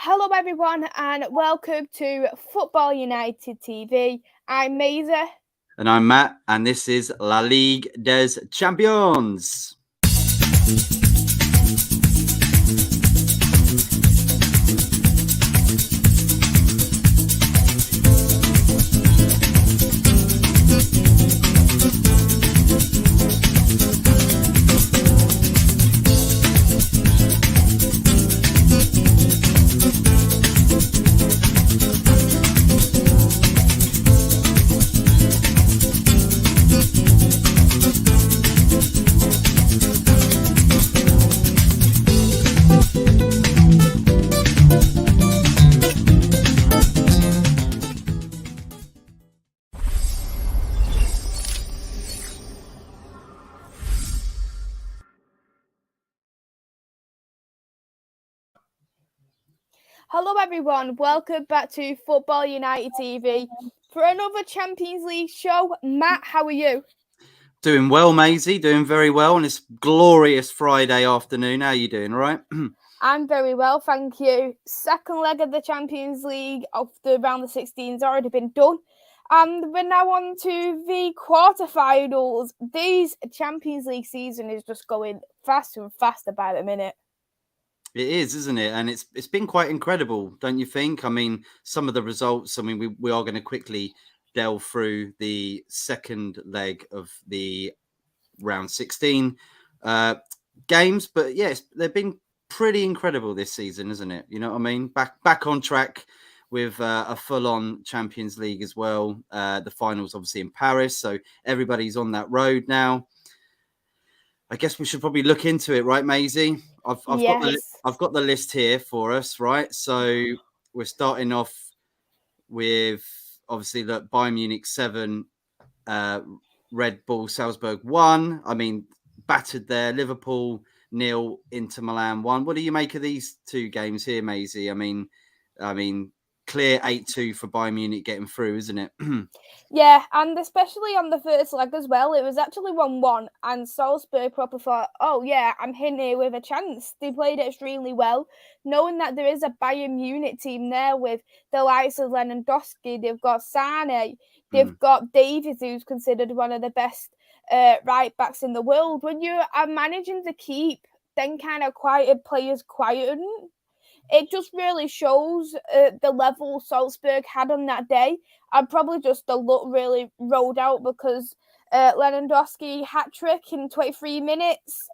Hello everyone and welcome to Football United TV. I'm Maisy. And I'm Matt, and this is La Ligue des Champions. Hello everyone, welcome back to Football United TV for another Champions League show. Matt, how are you? Doing well, Maisy. Doing very well on this glorious Friday afternoon. How are you doing, all right? I'm very well, thank you. Second leg of the Champions League of the round of 16 has already been done. And we're now on to the quarterfinals. This Champions League season is just going faster and faster by the minute. It is, isn't it? And it's been quite incredible, don't you think? I mean, some of the results, we are going to quickly delve through the second leg of the round 16 games. But yes, they've been pretty incredible this season, isn't it? You know what I mean? Back on track with a full-on Champions League as well. The finals obviously in Paris, so everybody's on that road now. I guess we should probably look into it, right, Maisy? I've got the list here for us, right? So we're starting off with obviously the Bayern Munich 7, Red Bull Salzburg 1. I mean, battered there. Liverpool 0, Inter Milan 1. What do you make of these two games here, Maisy? I mean, clear 8-2 for Bayern Munich getting through, isn't it? Yeah, and especially on the first leg as well, it was actually 1-1, and Salzburg probably thought, oh yeah, I'm in here with a chance. They played it extremely well, knowing that there is a Bayern Munich team there with the likes of Lewandowski, they've got Sane, they've got Davies, who's considered one of the best right-backs in the world. When you are managing to keep them kind of quiet players quiet, it just really shows the level Salzburg had on that day. And probably just the luck really rolled out because Lewandowski hat-trick in 23 minutes.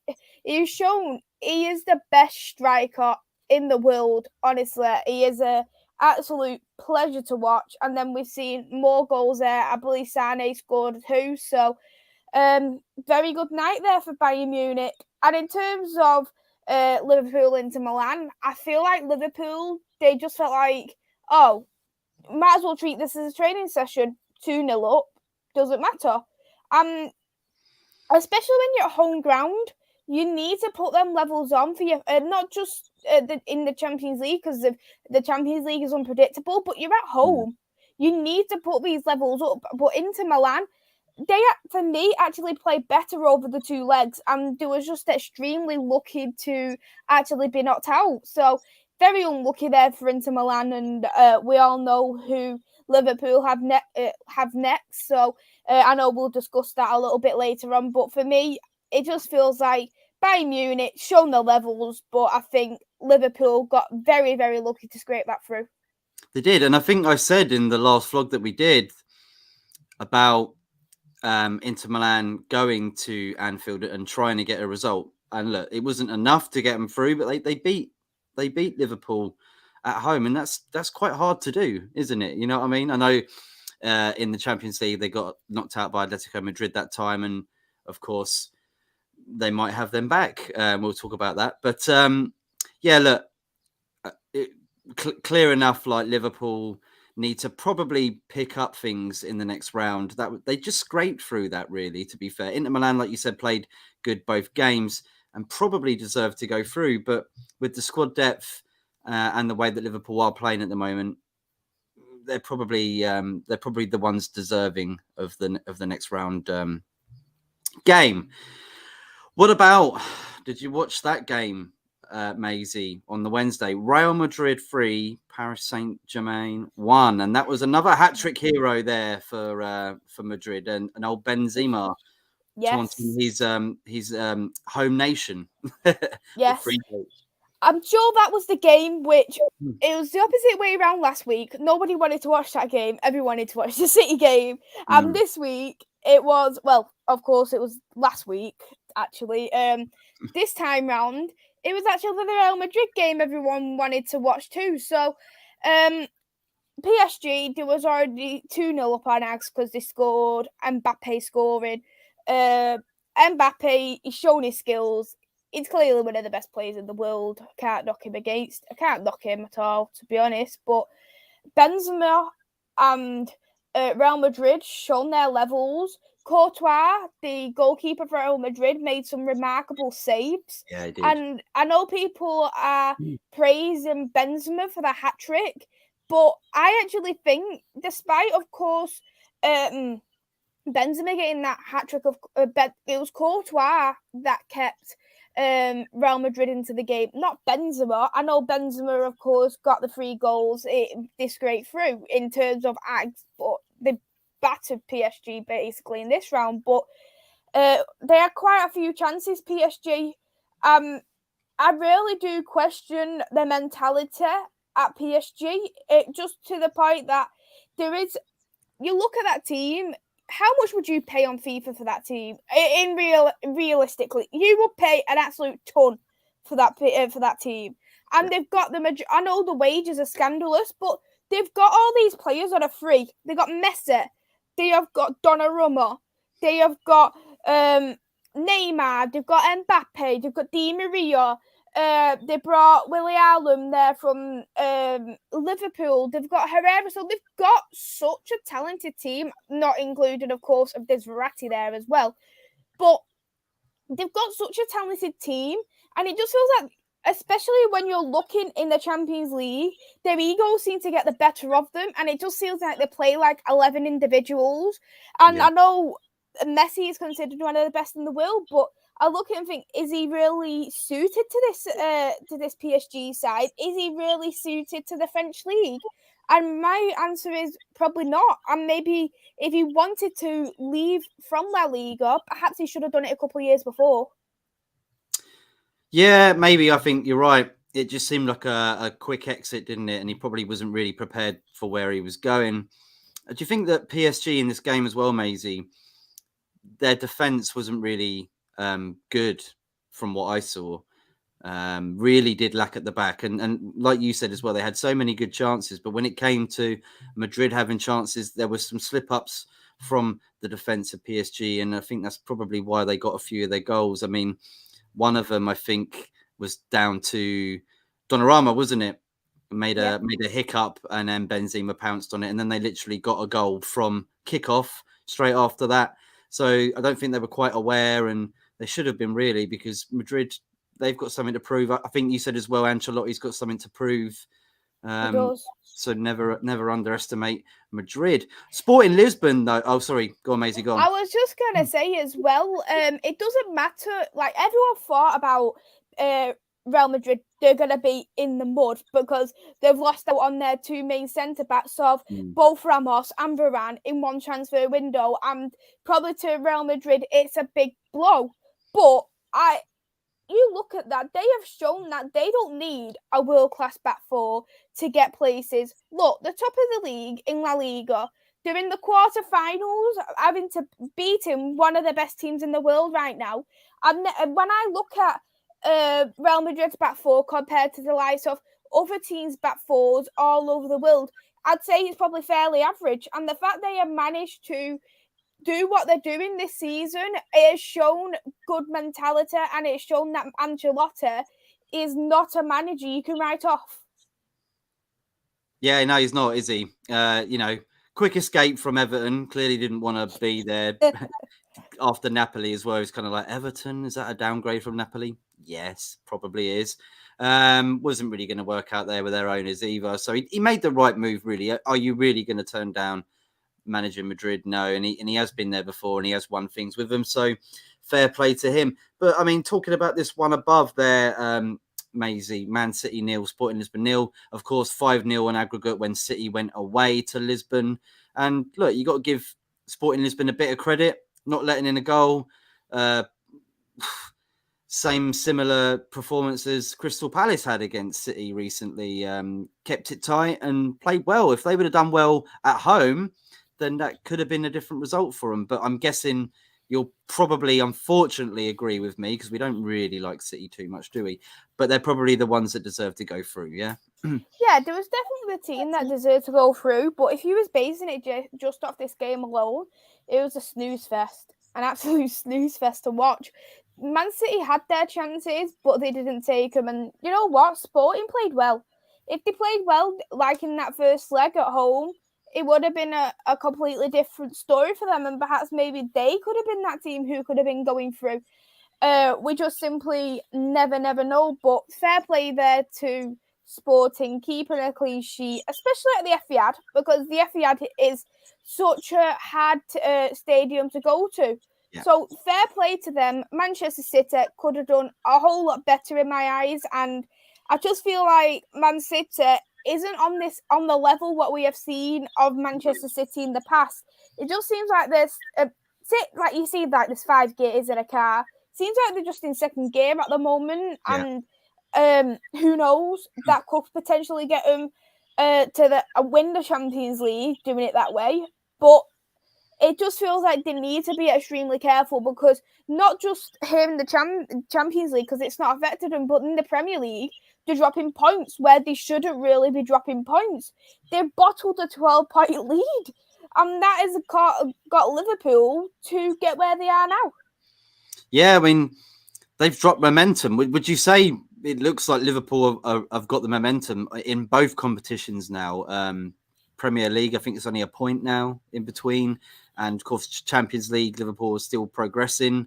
He's shown he is the best striker in the world, honestly. He is an absolute pleasure to watch. And then we've seen more goals there. I believe Sane scored 2. So, very good night there for Bayern Munich. And in terms of Liverpool into Milan, I feel like Liverpool, they just felt like, oh, might as well treat this as a training session. 2-0 up, doesn't matter. Especially when you're at home ground, you need to put them levels on for you, not just in the Champions League, because the Champions League is unpredictable, but you're at home. You need to put these levels up. But Inter Milan, they, for me, actually played better over the two legs, and they was just extremely lucky to actually be knocked out. So, very unlucky there for Inter Milan, and we all know who Liverpool have next. So, I know we'll discuss that a little bit later on, but for me, it just feels like Bayern Munich shown the levels, but I think Liverpool got very, very lucky to scrape that through. They did, and I think I said in the last vlog that we did about Inter Milan going to Anfield and trying to get a result. And look, it wasn't enough to get them through, but they beat Liverpool at home, and that's quite hard to do, isn't it? You know what I mean? I know in the Champions League they got knocked out by Atletico Madrid that time, and of course they might have them back. We'll talk about that, but yeah, look, clear enough. Like Liverpool need to probably pick up things in the next round. That they just scraped through that, really, to be fair. Inter Milan, like you said, played good both games and probably deserved to go through. But with the squad depth and the way that Liverpool are playing at the moment, they're probably the ones deserving of the next round game. What about? Did you watch that game? Maisy, on the Wednesday. Real Madrid 3, Paris Saint-Germain 1. And that was another hat-trick hero there for Madrid, and an old Benzema taunting his home nation. Yes. I'm sure that was the game which it was the opposite way around last week. Nobody wanted to watch that game. Everyone wanted to watch the City game. And this week it was, well, of course it was last week, actually. This time round, it was actually the Real Madrid game everyone wanted to watch too. So, PSG, there was already 2-0 up on Ajax because they scored, Mbappe scoring. Mbappe, he's shown his skills. He's clearly one of the best players in the world. I can't knock him at all, to be honest. But Benzema and Real Madrid shown their levels. Courtois, the goalkeeper for Real Madrid, made some remarkable saves. Yeah, he did. And I know people are praising Benzema for the hat-trick, but I actually think, despite, of course, Benzema getting that hat-trick, it was Courtois that kept Real Madrid into the game, not Benzema. I know Benzema, of course, got the 3 goals this straight through in terms of Ajax, but they battered PSG basically in this round. But they had quite a few chances, PSG. I really do question the mentality at PSG. Just to the point that you look at that team. How much would you pay on FIFA for that team? Realistically, you would pay an absolute ton for that team. And they've got I know the wages are scandalous, but they've got all these players that are free. They've got Messi, they have got Donnarumma, they have got Neymar, they've got Mbappe, they've got Di Maria. They brought Willie Allen there from Liverpool. They've got Herrera. So they've got such a talented team, not included, of course, of there's Verratti there as well. But they've got such a talented team. And it just feels like, especially when you're looking in the Champions League, their egos seem to get the better of them. And it just feels like they play like 11 individuals. And I know Messi is considered one of the best in the world, but I look at him and think, is he really suited to this PSG side? Is he really suited to the French league? And my answer is probably not. And maybe if he wanted to leave from La Liga, perhaps he should have done it a couple of years before. Yeah, maybe. I think you're right. It just seemed like a quick exit, didn't it? And he probably wasn't really prepared for where he was going. Do you think that PSG in this game as well, Maisy, their defence wasn't really good from what I saw? Really did lack at the back. And like you said as well, they had so many good chances. But when it came to Madrid having chances, there was some slip-ups from the defence of PSG. And I think that's probably why they got a few of their goals. I mean, one of them, I think, was down to Donnarumma, wasn't it? Made a hiccup, and then Benzema pounced on it. And then they literally got a goal from kickoff straight after that. So I don't think they were quite aware, and they should have been really, because Madrid, they've got something to prove. I think you said as well, Ancelotti's got something to prove. He does. So never underestimate Madrid. Sporting Lisbon, though. Oh, sorry. Go on, Maisy, go on. I was just going to say as well, it doesn't matter. Like, everyone thought about Real Madrid, they're going to be in the mud because they've lost out on their 2 main centre-backs of both Ramos and Varane in one transfer window. And probably to Real Madrid, it's a big blow. But you look at that, they have shown that they don't need a world-class back four to get places. Look, the top of the league in La Liga, they're in the quarterfinals, having to beat one of the best teams in the world right now. And when I look at Real Madrid's back four compared to the likes of other teams' back fours all over the world, I'd say it's probably fairly average. And the fact they have managed to do what they're doing this season, it has shown good mentality, and it's shown that Ancelotti is not a manager you can write off. Yeah, no, he's not, is he? Quick escape from Everton. Clearly didn't want to be there after Napoli as well. He's kind of like, Everton, is that a downgrade from Napoli? Yes, probably is. Wasn't really going to work out there with their owners either. So he made the right move, really. Are you really going to turn down managing Madrid? No, and he has been there before, and he has won things with them, so fair play to him. But I mean, talking about this one above there, Maisy. Man City 0, Sporting Lisbon 0. Of course, 5-0 on aggregate when City went away to Lisbon. And look, you got to give Sporting Lisbon a bit of credit, not letting in a goal. Similar performances Crystal Palace had against City recently. Kept it tight and played well. If they would have done well at home, then that could have been a different result for them. But I'm guessing you'll probably, unfortunately, agree with me because we don't really like City too much, do we? But they're probably the ones that deserve to go through, yeah? Yeah, there was definitely the team that deserved to go through. But if you was basing it just off this game alone, it was a snooze fest. An absolute snooze fest to watch. Man City had their chances, but they didn't take them. And you know what? Sporting played well. If they played well, like in that first leg at home, it would have been a completely different story for them. And perhaps maybe they could have been that team who could have been going through. We just simply never know. But fair play there to Sporting, keeping a clean sheet, especially at the Etihad, because the Etihad is such a hard stadium to go to. Yeah. So fair play to them. Manchester City could have done a whole lot better in my eyes, and I just feel like Man City isn't on the level what we have seen of Manchester City in the past. It just seems like there's like you see like there's 5 gears in a car. Seems like they're just in second gear at the moment, and who knows, that could potentially get them to win the Champions League doing it that way. But it just feels like they need to be extremely careful, because not just here in the Champions League, because it's not affected them, but in the Premier League, they're dropping points where they shouldn't really be dropping points. They've bottled a 12-point lead, and that has got Liverpool to get where they are now. Yeah, I mean, they've dropped momentum. Would you say it looks like Liverpool have got the momentum in both competitions now? Premier League, I think it's only a point now in between. And of course, Champions League, Liverpool is still progressing.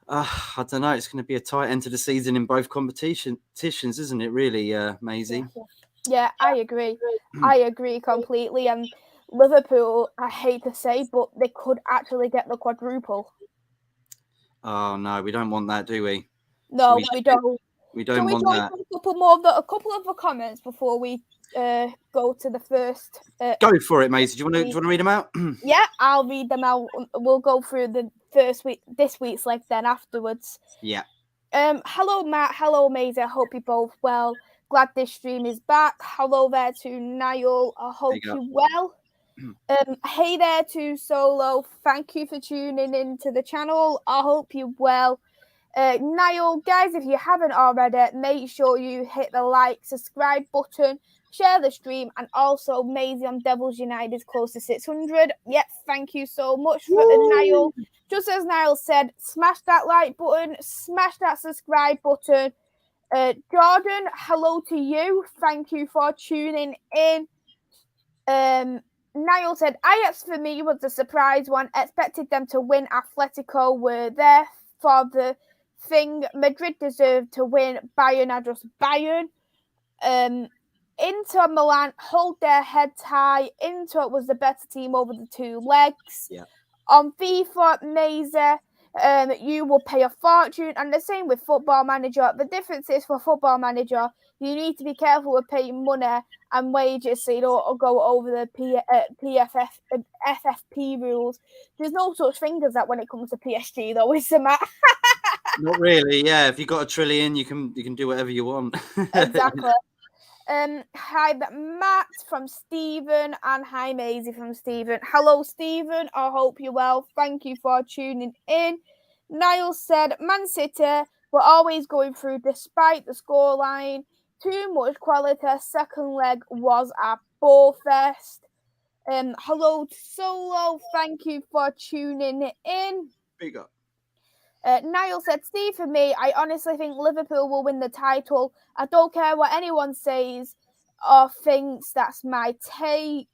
I don't know. It's going to be a tight end to the season in both competitions, isn't it, really, Maisy? Yeah, I agree. I agree completely. And Liverpool, I hate to say, but they could actually get the quadruple. Oh, no, we don't want that, do we? No, we don't. We don't want that. A couple of the comments before we go to the first. Go for it, Maisy. Do you want to read them out? Yeah, I'll read them out. We'll go through this week's leg then afterwards. Yeah. Hello, Matt. Hello, Maisy. I hope you're both well. Glad this stream is back. Hello there to Niall. I hope you're well. Hey there to Solo. Thank you for tuning in to the channel. I hope you're well. Niall, guys, if you haven't already, make sure you hit the like, subscribe button, share the stream, and also Maisy on Devils United's close to 600. Yep, thank you so much for Niall. Just as Niall said, smash that like button, smash that subscribe button. Jordan, hello to you. Thank you for tuning in. Niall said, Ajax for me was a surprise one. Expected them to win. Atletico were there for the thing. Madrid deserved to win. Bayern are just Bayern. Inter Milan hold their heads high. Inter was the better team over the 2 legs. Yeah. On FIFA, Maisy, you will pay a fortune, and the same with Football Manager. The difference is for Football Manager, you need to be careful with paying money and wages so you don't go over the FFP rules. There's no such thing as that when it comes to PSG, though, is there, Matt? Not really. Yeah, if you've got $1 trillion, you can do whatever you want. Exactly. Hi, Matt from Stephen, and hi, Maisy from Stephen. Hello, Stephen. I hope you're well. Thank you for tuning in. Niall said, Man City were always going through despite the scoreline. Too much quality. Second leg was a ball fest. Hello, Solo. Thank you for tuning in. Big up. Niall said, Steve, for me, I honestly think Liverpool will win the title. I don't care what anyone says or thinks. That's my take.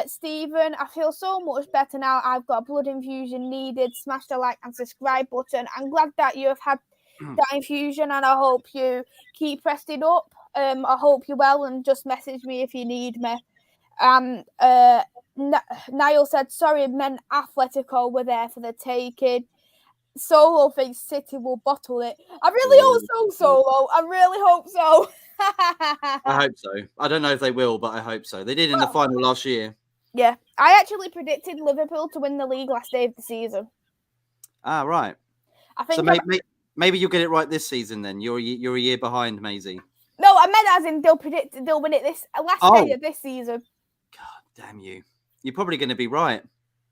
Stephen, I feel so much better now. I've got a blood infusion needed. Smash the like and subscribe button. I'm glad that you have had that infusion, and I hope you keep rested up. I hope you're well, and just message me if you need me. Niall said, sorry, men Atletico were there for the taking. Solo thinks City will bottle it. I really hope so, Solo. I really hope so. I hope so. I don't know if they will, but I hope so. They did in the final last year. Yeah, I actually predicted Liverpool to win the league last day of the season. Ah, right. I think so maybe you'll get it right this season. Then you're a year behind, Maisy. No, I meant as in they'll win it this last day of this season. God damn you! You're probably going to be right.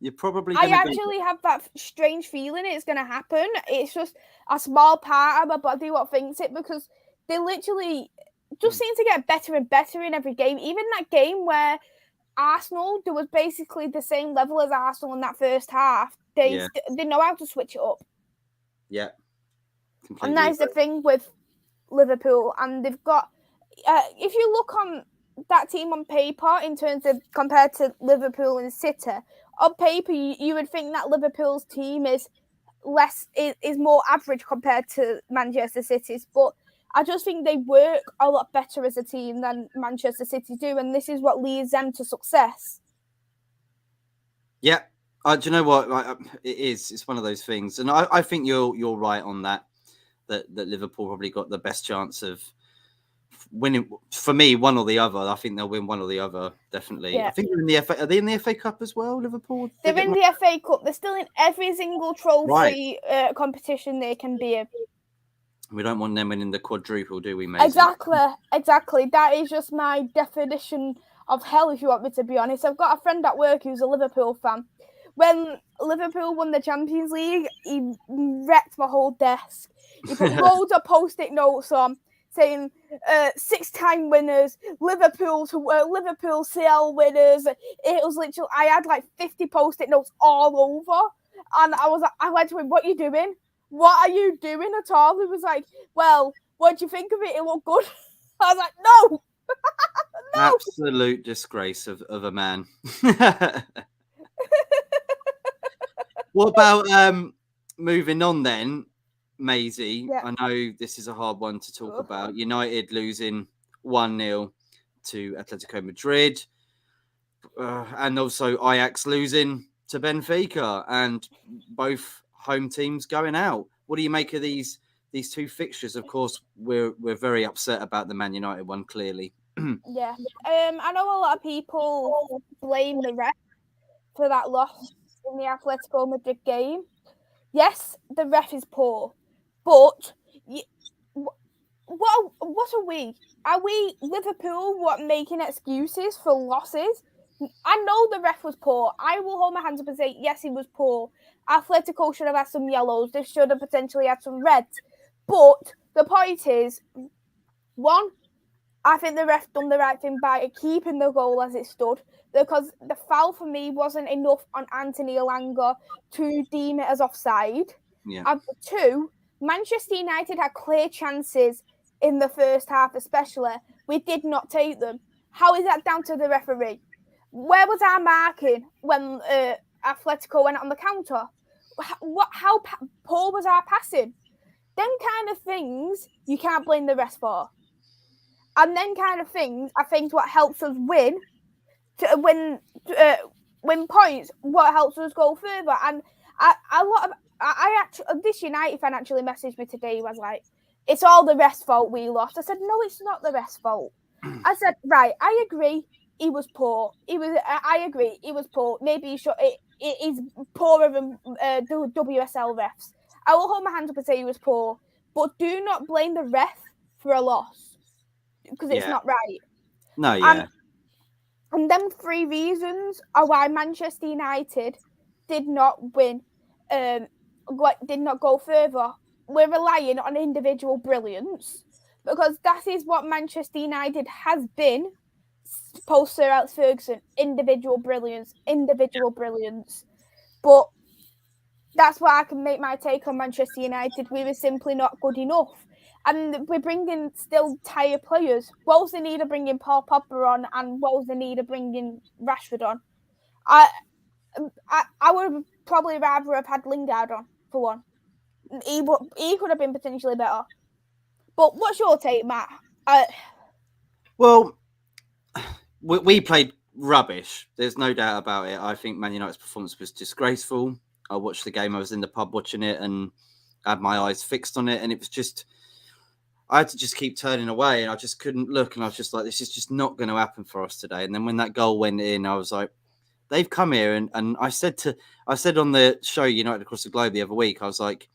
You're probably. I actually have that strange feeling it's going to happen. It's just a small part of my body what thinks it, because they literally just seem to get better and better in every game. Even that game where Arsenal, there was basically the same level as Arsenal in that first half. They know how to switch it up. Yeah. And that is the thing with Liverpool, and they've got. If you look on that team on paper, in terms of compared to Liverpool and City, on paper you would think that Liverpool's team is more average compared to Manchester City's, but I just think they work a lot better as a team than Manchester City do, and this is what leads them to success. Yeah, do you know what? It is. It's one of those things, and I think you're right on that. That Liverpool probably got the best chance of winning. For me, one or the other. I think they'll win one or the other, definitely. Yeah. I think they're in the FA. Are they in the FA Cup as well, Liverpool? They're in the FA Cup. They're still in every single trophy competition they can be in. We don't want them winning the quadruple, do we, Maisy? Exactly. That is just my definition of hell, if you want me to be honest. I've got a friend at work who's a Liverpool fan. When Liverpool won the Champions League, he wrecked my whole desk. He put loads of post-it notes on saying 6-time winners, Liverpool CL winners. It was literally, I had like 50 post-it notes all over. And I went to him, what are you doing? What are you doing at all? He was like, well, what do you think of it? It looked good. I was like, no. No. Absolute disgrace of a man. What about moving on then, Maisy? Yeah. I know this is a hard one to talk about. United losing 1-0 to Atletico Madrid, and also Ajax losing to Benfica, and both home teams going out. What do you make of these two fixtures? Of course, we're very upset about the Man United one, clearly. Yeah. I know a lot of people blame the ref for that loss in the Atletico Madrid game. Yes, the ref is poor, but what are we? Are we Liverpool making excuses for losses? I know the ref was poor. I will hold my hands up and say, yes, he was poor. Atletico should have had some yellows. They should have potentially had some reds. But the point is, one, I think the ref done the right thing by keeping the goal as it stood, because the foul for me wasn't enough on Anthony Elanga to deem it as offside. Yeah. And two, Manchester United had clear chances in the first half especially. We did not take them. How is that down to the referee? Where was our marking when Atletico went on the counter? How poor was our passing? Them kind of things you can't blame the rest for. And then kind of things, I think what helps us win points, what helps us go further. And this United fan actually messaged me today. He was like, it's all the rest fault we lost. I said, no, it's not the rest fault. I said, right, I agree. He was poor. I agree. He was poor. Maybe he's poorer than the WSL refs. I will hold my hands up and say he was poor, but do not blame the ref for a loss, because it's not right. No, yeah. And them 3 reasons are why Manchester United did not win, did not go further. We're relying on individual brilliance, because that is what Manchester United has been post Sir Alex Ferguson. Individual brilliance. But that's why I can make my take on Manchester United. We were simply not good enough. And we're bringing still tired players. What was the need of bringing Paul Pogba on, and what was the need of bringing Rashford on? I would probably rather have had Lingard on, for one. He could have been potentially better. But what's your take, Matt? Well, we played rubbish. There's no doubt about it. I think Man United's performance was disgraceful. I watched the game. I was in the pub watching it and had my eyes fixed on it, and it was just I had to just keep turning away, and I just couldn't look, and I was just like, this is just not going to happen for us today. And then when that goal went in, I was like, they've come here, and I said on the show United Across the Globe the other week, I was like,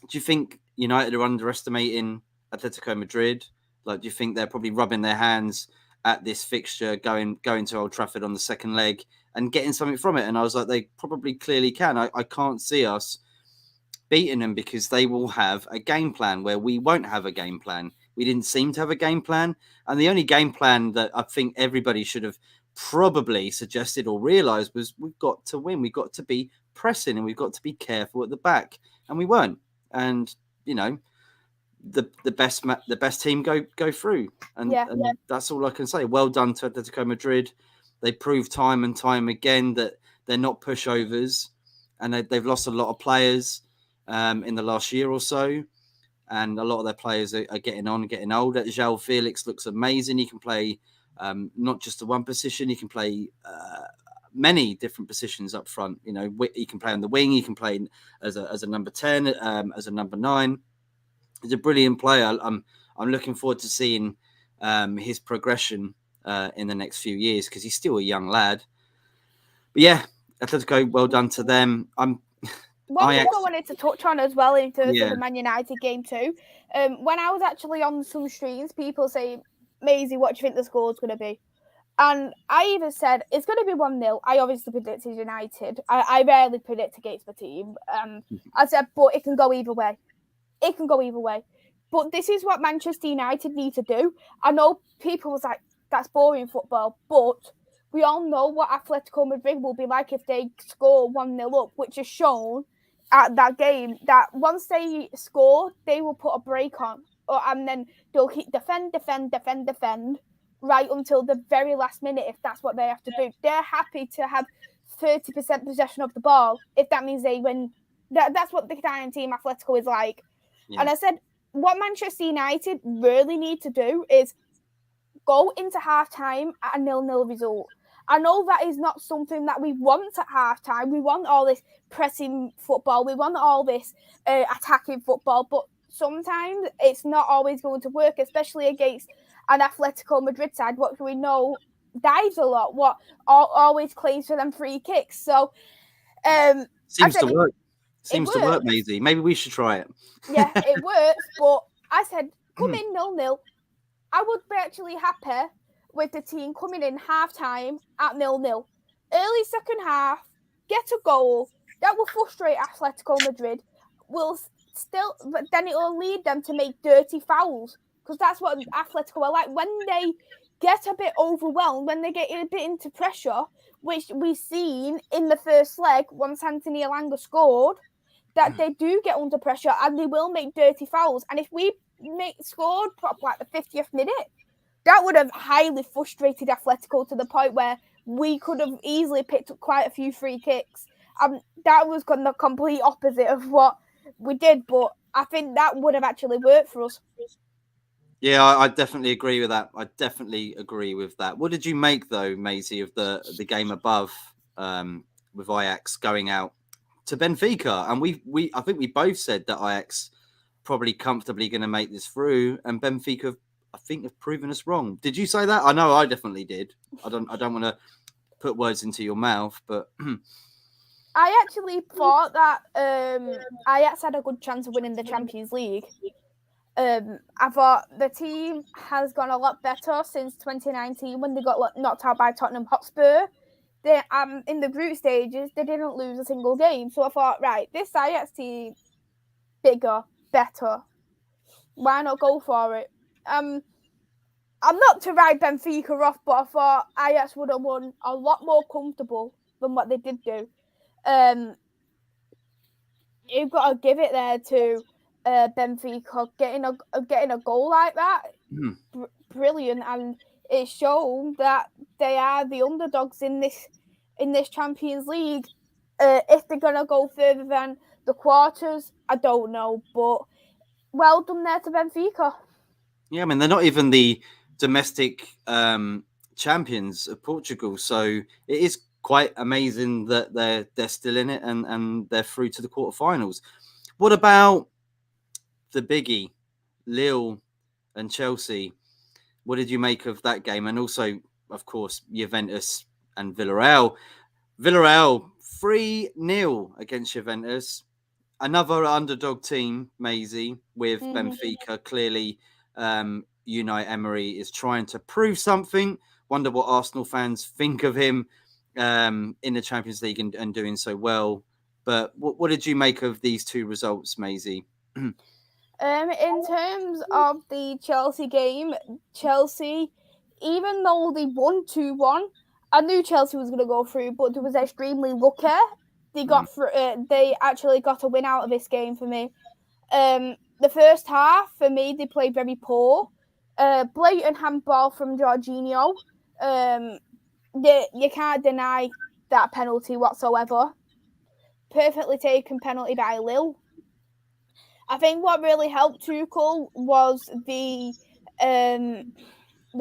do you think United are underestimating Atletico Madrid? Like, do you think they're probably rubbing their hands at this fixture, going to Old Trafford on the second leg and getting something from it? And I was like, they probably clearly can. I can't see us beating them because they will have a game plan where we won't have a game plan. We didn't seem to have a game plan. And the only game plan that I think everybody should have probably suggested or realised was we've got to win. We've got to be pressing and we've got to be careful at the back. And we weren't. And, the best team go through. And that's all I can say. Well done to Atletico Madrid. They proved time and time again that they're not pushovers. And they've lost a lot of players in the last year or so. And a lot of their players are getting on, getting older. João Felix looks amazing. He can play not just the one position. He can play many different positions up front. He can play on the wing. He can play as a number 10, as a number 9. He's a brilliant player. I'm looking forward to seeing his progression in the next few years because he's still a young lad. But yeah, Atletico, well done to them. One thing I wanted to touch on as well in terms of the Man United game too. When I was actually on some streams, people say, Maisy, what do you think the score is going to be? And I even said, it's going to be 1-0. I obviously predicted United. I rarely predict against my team. I said, but it can go either way. It can go either way. But this is what Manchester United need to do. I know people was like, that's boring football, but we all know what Atletico Madrid will be like if they score 1-0 up, which is shown at that game, that once they score, they will put a break on. And then they'll keep defend, right until the very last minute if that's what they have to do. They're happy to have 30% possession of the ball if that means they win. That's what the Italian team Atletico is like. Yeah. And I said, what Manchester United really need to do is go into half-time at a 0-0 result. I know that is not something that we want at half-time. We want all this pressing football. We want all this attacking football. But sometimes it's not always going to work, especially against an Atletico Madrid side, what we know dives a lot, what always claims for them free kicks. So seems to work. Seems to work, Maisy. Maybe we should try it. Yeah, it works. But I said, come in 0-0. I would be actually happy with the team coming in half-time at 0-0. Early second half, get a goal. That will frustrate Atletico Madrid. But then it will lead them to make dirty fouls. Because that's what Atletico are like. When they get a bit overwhelmed, when they get a bit into pressure, which we've seen in the first leg once Anthony Elanga scored, that they do get under pressure and they will make dirty fouls. And if we scored like the 50th minute, that would have highly frustrated Atletico to the point where we could have easily picked up quite a few free kicks. That was the complete opposite of what we did, but I think that would have actually worked for us. Yeah, I definitely agree with that. What did you make, though, Maisy, of the game above with Ajax going out to Benfica? And I think we both said that Ajax probably comfortably going to make this through, and Benfica, I think, have proven us wrong. Did you say that? I know I definitely did. I don't want to put words into your mouth, but I actually thought that Ajax had a good chance of winning the Champions League. I thought the team has gone a lot better since 2019 when they got knocked out by Tottenham Hotspur. They in the group stages, they didn't lose a single game. So I thought, right, this Ajax team, bigger, better. Why not go for it? I'm not to write Benfica off, but I thought Ajax would have won a lot more comfortable than what they did do. You've got to give it there to Benfica getting a goal like that. Brilliant, and it's shown that they are the underdogs in this Champions League. If they're gonna go further than the quarters, I don't know, but well done there to Benfica. Yeah, I mean, they're not even the domestic champions of Portugal, so it is quite amazing that they're still in it and they're through to the quarterfinals. What about the biggie, Lille and Chelsea? What did you make of that game? And also, of course, Juventus and Villarreal. Villarreal 3-0 against Juventus. Another underdog team, Maisy, with Benfica. Clearly, Unai Emery is trying to prove something. Wonder what Arsenal fans think of him in the Champions League and doing so well. But what did you make of these two results, Maisy? In terms of the Chelsea game, Chelsea, even though they won 2-1, I knew Chelsea was going to go through, but it was extremely lucky. They got through. They actually got a win out of this game for me. The first half, for me, they played very poor. Blatant handball from Jorginho. You can't deny that penalty whatsoever. Perfectly taken penalty by Lille. I think what really helped Tuchel was the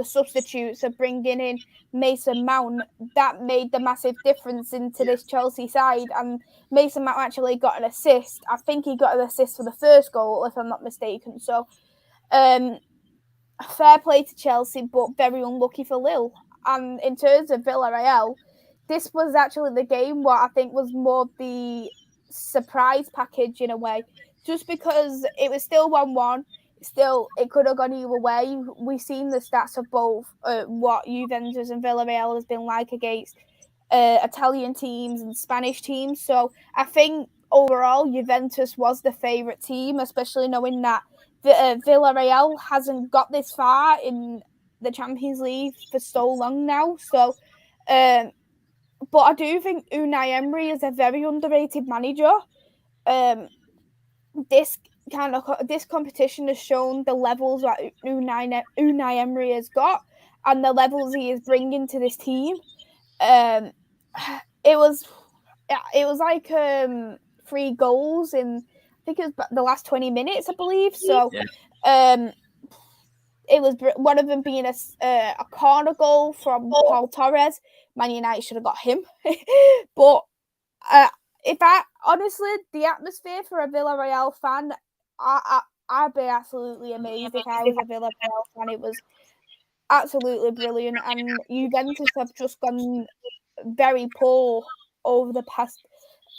substitutes of bringing in Maisy Mount. That made the massive difference into this Chelsea side, and Maisy Mount actually got an assist. I think he got an assist for the first goal, if I'm not mistaken. So, fair play to Chelsea, but very unlucky for Lille. And in terms of Villarreal, this was actually the game what I think was more the surprise package in a way, just because it was still 1-1. Still, it could have gone either way. We've seen the stats of both what Juventus and Villarreal has been like against Italian teams and Spanish teams. So I think overall Juventus was the favourite team, especially knowing that Villarreal hasn't got this far in the Champions League for so long now. So, but I do think Unai Emery is a very underrated manager. This competition has shown the levels that Unai Emery has got and the levels he is bringing to this team. It was like 3 goals in, I think it was the last 20 minutes, I believe. So, it was one of them being a corner goal from Paul Torres. Man United should have got him, but honestly, the atmosphere for a Villarreal fan, I'd be absolutely amazed if I was a Villarreal fan. It was absolutely brilliant, and Juventus have just gone very poor over the past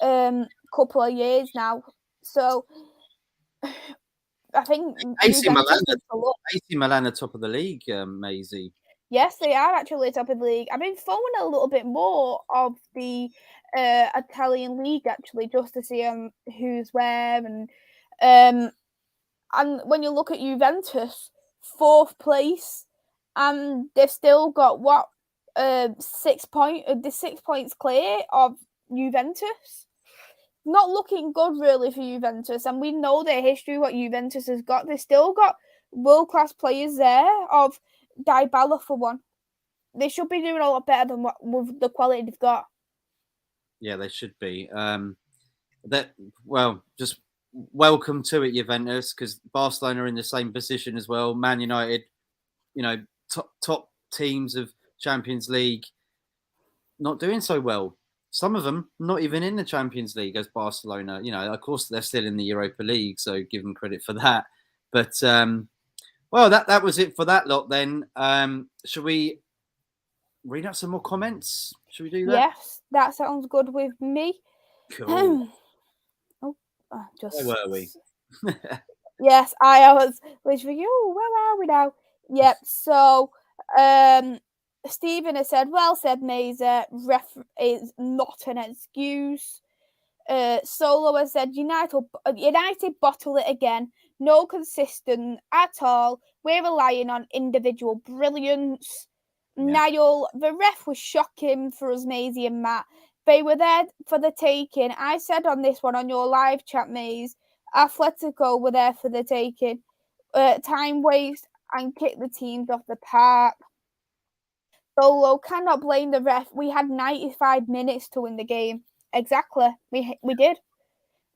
couple of years now. So I think AC Milan are top of the league, Maisy. Yes, they are actually top of the league. I've been following a little bit more of the Italian league actually, just to see who's where, and when you look at Juventus, 4th place, and they've still got 6 points clear of Juventus. Not looking good really for Juventus, and we know their history, what Juventus has got. They've still got world-class players there, of Dybala for one. They should be doing a lot better than with the quality they've got. Yeah, they should be. Just welcome to it, Juventus, because Barcelona are in the same position as well. Man United, top teams of Champions League, not doing so well. Some of them not even in the Champions League as Barcelona. Of course, they're still in the Europa League, so give them credit for that. But, that was it for that lot then. Should we read out some more comments? Should we do that? Yes, that sounds good with me. Cool. Where were we? Yes, I was wishing you. Where are we now? Yep. So, Stephen has said, "Well said, Maisy. Ref is not an excuse." Solo has said, United bottle it again. No consistent at all. We're relying on individual brilliance. Yeah. Niall, the ref was shocking for us, Maisy and Matt. They were there for the taking. I said on this one on your live chat, Maze, Atletico were there for the taking. Time waste and kick the teams off the park. Solo, cannot blame the ref. We had 95 minutes to win the game. Exactly. We did.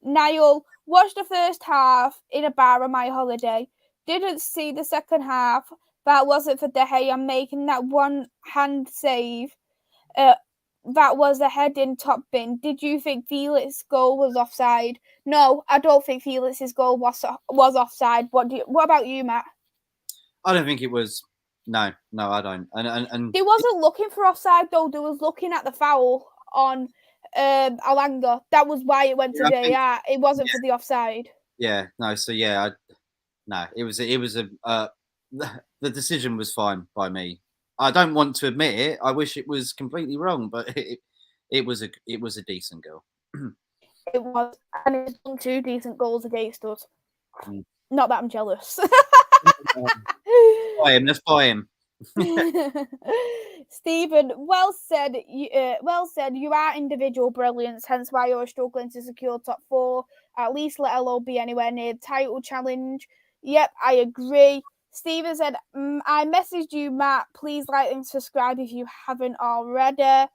Niall, watched the first half in a bar on my holiday. Didn't see the second half. That wasn't for De Gea making that one-hand save. that was a heading top bin. Did you think Felix's goal was offside? No, I don't think Felix's goal was offside. What about you, Matt? I don't think it was. No, I don't. And they wasn't looking for offside though. They was looking at the foul on Alanga. That was why it went to VAR. It wasn't for the offside. Yeah, no. So yeah, it was the decision was fine by me. I don't want to admit it. I wish it was completely wrong, but it was a decent goal. It was, and it's done 2 decent goals against us. Not that I'm jealous. Let's buy him. Stephen, well said. You are individual brilliance, hence why you're struggling to secure top 4. At least let alone be anywhere near the title challenge. Yep, I agree. Stephen said, I messaged you, Matt. Please like and subscribe if you haven't already.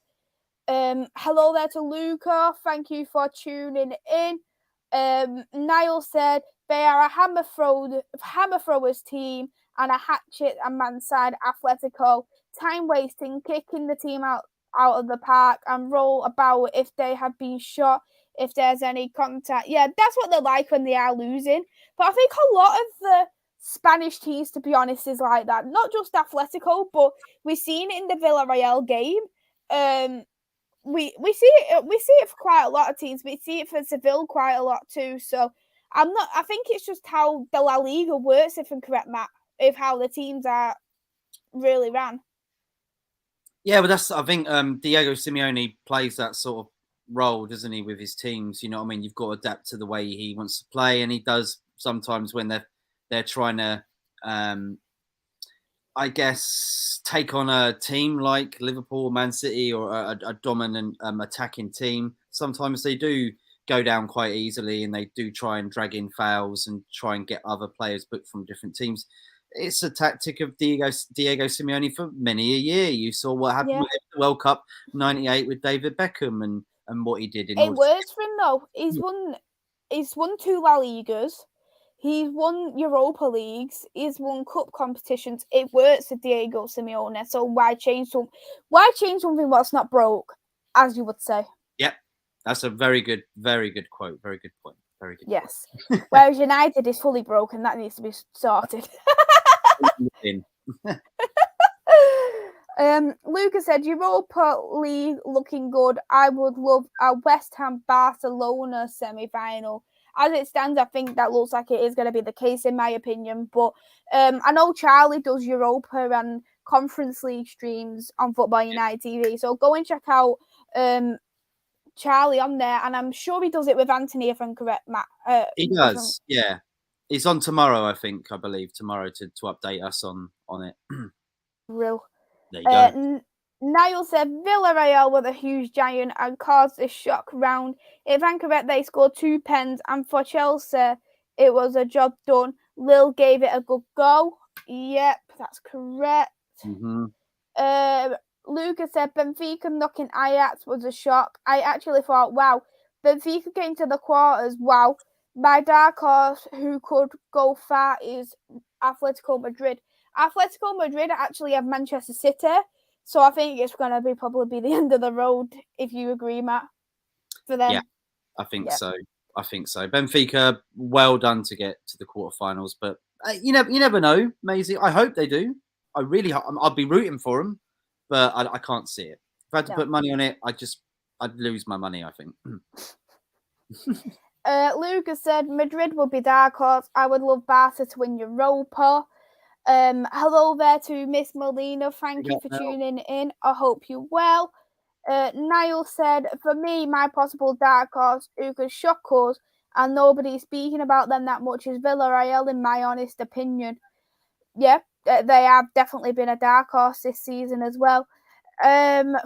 Hello there to Luca. Thank you for tuning in. Niall said they are a hammer throwers team and a hatchet and man side Atletico. Time wasting, kicking the team out of the park and roll about if they have been shot, if there's any contact. Yeah, that's what they're like when they are losing. But I think a lot of the Spanish teams, to be honest, is like that. Not just Atletico, but we've seen it in the Villarreal game. We see it for quite a lot of teams. We see it for Seville quite a lot too. So I think it's just how the La Liga works, if I'm correct, Matt, of how the teams are really ran. Yeah, but I think Diego Simeone plays that sort of role, doesn't he, with his teams? You know what I mean? You've got to adapt to the way he wants to play, and he does sometimes when they're trying to I guess, take on a team like Liverpool, Man City, or a dominant attacking team. Sometimes they do go down quite easily, and they do try and drag in fouls and try and get other players booked from different teams. It's a tactic of Diego Simeone for many a year. You saw what happened with the World Cup '98 with David Beckham and what he did. It works for him though. He's won 2 La Ligas. He's won Europa Leagues. He's won cup competitions. It works for Diego Simeone. So why change something what's not broke, as you would say? Yep, that's a very good quote. Very good point. Very good. Yes. Whereas United is fully broken. That needs to be sorted. Lucas said Europa League looking good. I would love a West Ham Barcelona semi-final. As it stands, I think that looks like it is going to be the case, in my opinion. But I know Charlie does Europa and Conference League streams on Football United TV. So go and check out Charlie on there. And I'm sure he does it with Anthony, if I'm correct, Matt. He does, yeah. He's on tomorrow, I believe, tomorrow to update us on it. Real. There you go. Niall said Villarreal were the huge giant and caused a shock round. If I'm correct, they scored 2 pens, and for Chelsea, it was a job done. Lille gave it a good go. Yep, that's correct. Mm-hmm. Lucas said Benfica knocking Ajax was a shock. I actually thought, wow, Benfica getting to the quarters, wow. My dark horse who could go far is Atletico Madrid. Atletico Madrid actually have Manchester City. So I think it's going to probably be the end of the road, if you agree, Matt, for them. Yeah, I think so. Benfica, well done to get to the quarterfinals, but you never know, Maisy. I hope they do. I'll be rooting for them, but I can't see it. If I had to put money on it, I'd lose my money, I think. Lucas said Madrid would be dark horse. I would love Barca to win Europa. Hello there to Miss Molina. Thank you for tuning in. I hope you're well. Niall said, for me, my possible dark horse who could shock us and nobody's speaking about them that much is Villarreal, in my honest opinion. Yeah, they have definitely been a dark horse this season as well. Niall,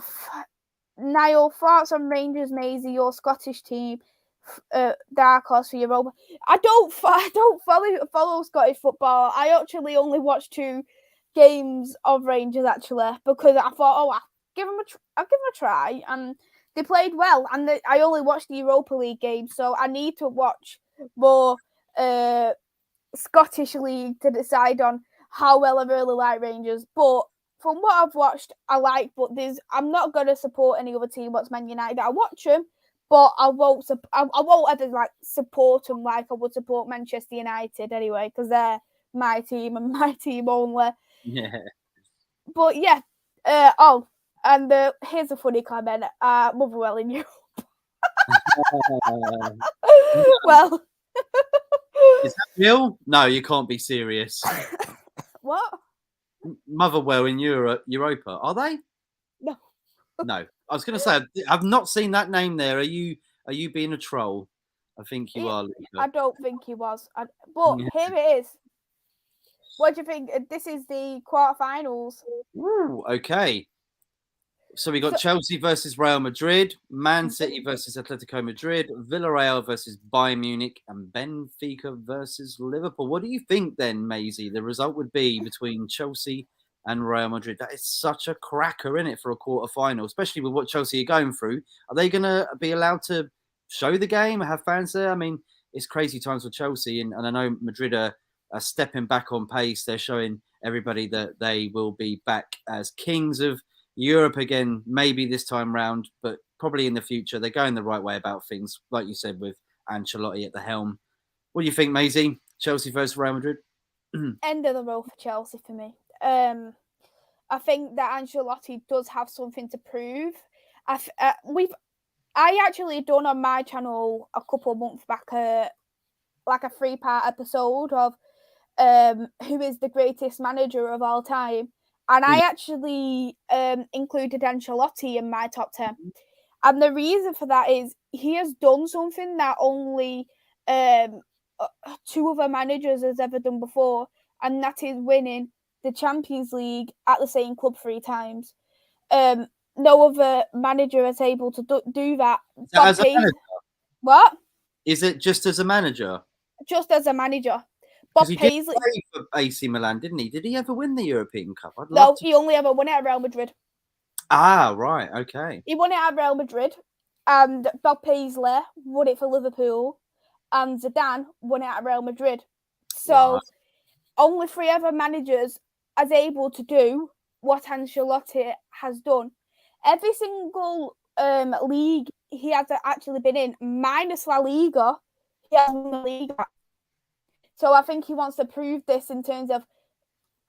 thoughts on Rangers, Maisy, your Scottish team? Dark horse for Europa. I don't follow Scottish football. I actually only watched 2 games of Rangers actually because I thought, I'll give them a try, and they played well. And I only watched the Europa League games, so I need to watch more Scottish League to decide on how well I really like Rangers. But from what I've watched, I like, but I'm not going to support any other team what's Man United. I watch them, but I won't ever like support them like I would support Manchester United anyway, because they're my team and my team only. Yeah. But yeah, and here's a funny comment. Motherwell in Europe. Well, is that real? No, you can't be serious. What? Motherwell in Europa, are they? No. No. I was going to say I've not seen that name there. Are you being a troll? I think you are, Luca. I don't think he was. But here it is. What do you think? This is the quarterfinals. Ooh, okay. So we got Chelsea versus Real Madrid, Man City versus Atletico Madrid, Villarreal versus Bayern Munich, and Benfica versus Liverpool. What do you think then, Maisy, the result would be between Chelsea and Real Madrid? That is such a cracker, isn't it, for a quarter-final, especially with what Chelsea are going through. Are they going to be allowed to show the game, have fans there? I mean, it's crazy times for Chelsea, and I know Madrid are stepping back on pace. They're showing everybody that they will be back as kings of Europe again, maybe this time round, but probably in the future. They're going the right way about things, like you said, with Ancelotti at the helm. What do you think, Maisy? Chelsea versus Real Madrid? End of the road for Chelsea for me. I think that Ancelotti does have something to prove. I actually done on my channel a couple of months back like a 3-part episode of who is the greatest manager of all time. And I actually included Ancelotti in my top 10. And the reason for that is he has done something that only 2 other managers has ever done before, and that is winning the Champions League at the same club 3 times. No other manager is able to do that. As a manager? What? Is it just as a manager? Just as a manager. Bob He Paisley did play for AC Milan, didn't he? Did he ever win the European Cup? No, he only ever won it at Real Madrid. Ah, right, okay. He won it at Real Madrid, and Bob Paisley won it for Liverpool, and Zidane won it at Real Madrid. So only 3 other managers are able to do what Ancelotti has done. Every single league he has actually been in, minus La Liga, he has won the Liga. So I think he wants to prove this in terms of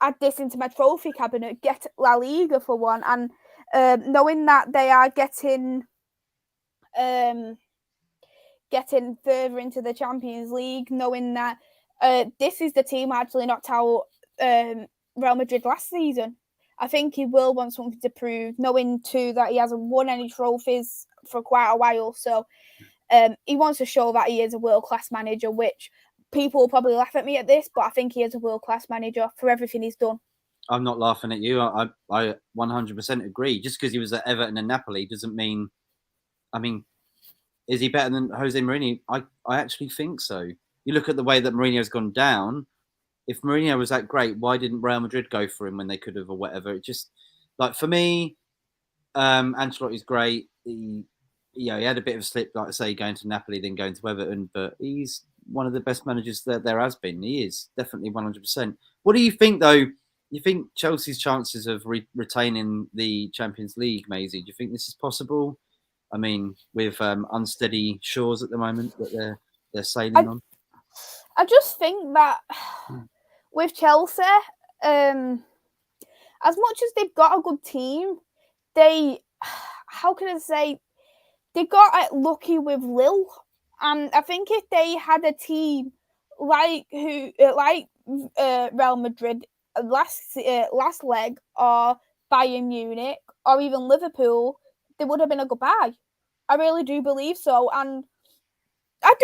add this into my trophy cabinet, get La Liga for one, and knowing that they are getting further into the Champions League, knowing that this is the team actually knocked out Real Madrid last season. I think he will want something to prove, knowing too that he hasn't won any trophies for quite a while. So he wants to show that he is a world-class manager, which people will probably laugh at me at this, but I think he is a world-class manager for everything he's done. I'm not laughing at you. I 100% agree. Just because he was at Everton and Napoli doesn't mean... I mean, is he better than Jose Mourinho? I actually think so. You look at the way that Mourinho's gone down. If Mourinho was that great, why didn't Real Madrid go for him when they could have or whatever? It just... Like, for me, Ancelotti's great. He had a bit of a slip, like I say, going to Napoli, then going to Everton, but he's one of the best managers that there has been. He is definitely 100%. What do you think, though? You think Chelsea's chances of retaining the Champions League, Maisy? Do you think this is possible? I mean, with unsteady shores at the moment that they're sailing on. I just think that with Chelsea, as much as they've got a good team, they got lucky with Lille. And I think if they had a team like Real Madrid last leg, or Bayern Munich, or even Liverpool, they would have been a goodbye. I really do believe so. And I